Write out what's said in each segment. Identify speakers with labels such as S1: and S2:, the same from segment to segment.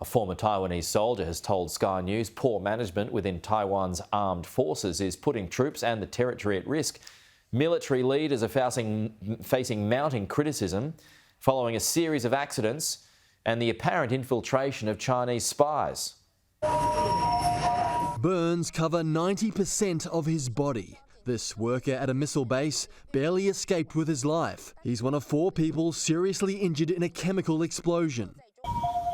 S1: A former Taiwanese soldier has told Sky News poor management within Taiwan's armed forces is putting troops and the territory at risk. Military leaders are facing mounting criticism following a series of accidents and the apparent infiltration of Chinese spies.
S2: Burns cover 90% of his body. This worker at a missile base barely escaped with his life. He's one of 4 people seriously injured in a chemical explosion.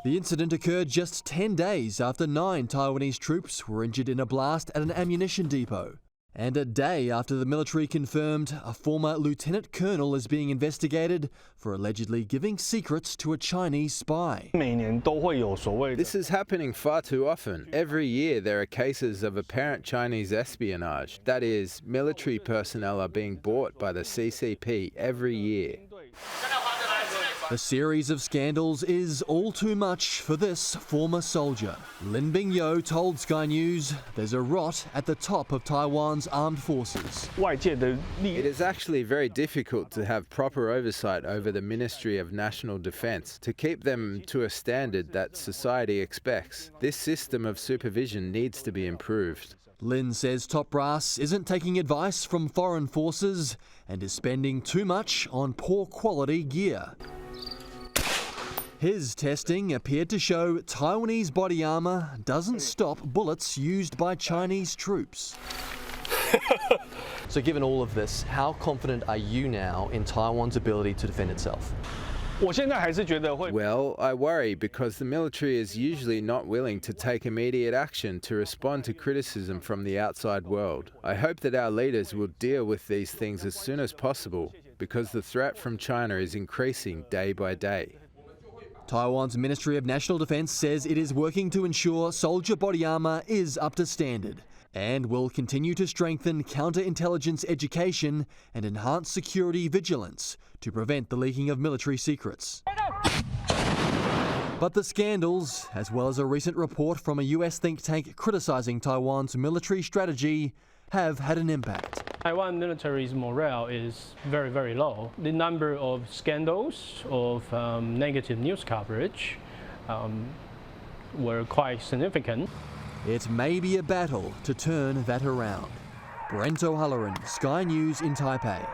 S2: The incident occurred just 10 days after 9 Taiwanese troops were injured in a blast at an ammunition depot. And a day after the military confirmed a former lieutenant colonel is being investigated for allegedly giving secrets to a Chinese spy.
S3: This is happening far too often. Every year there are cases of apparent Chinese espionage. That is, military personnel are being bought by the CCP every year.
S2: The series of scandals is all too much for this former soldier. Lin Bingyo told Sky News there's a rot at the top of Taiwan's armed forces.
S3: It is actually very difficult to have proper oversight over the Ministry of National Defense to keep them to a standard that society expects. This system of supervision needs to be improved.
S2: Lin says top brass isn't taking advice from foreign forces and is spending too much on poor quality gear. His testing appeared to show Taiwanese body armour doesn't stop bullets used by Chinese troops.
S4: So given all of this, how confident are you now in Taiwan's ability to defend itself?
S3: Well, I worry because the military is usually not willing to take immediate action to respond to criticism from the outside world. I hope that our leaders will deal with these things as soon as possible because the threat from China is increasing day by day.
S2: Taiwan's Ministry of National Defense says it is working to ensure soldier body armour is up to standard and will continue to strengthen counterintelligence education and enhance security vigilance to prevent the leaking of military secrets. But the scandals, as well as a recent report from a US think tank criticising Taiwan's military strategy, have had an impact.
S5: Taiwan military's morale is very, very low. The number of scandals of negative news coverage were quite significant.
S2: It may be a battle to turn that around. Brent O'Halloran, Sky News in Taipei.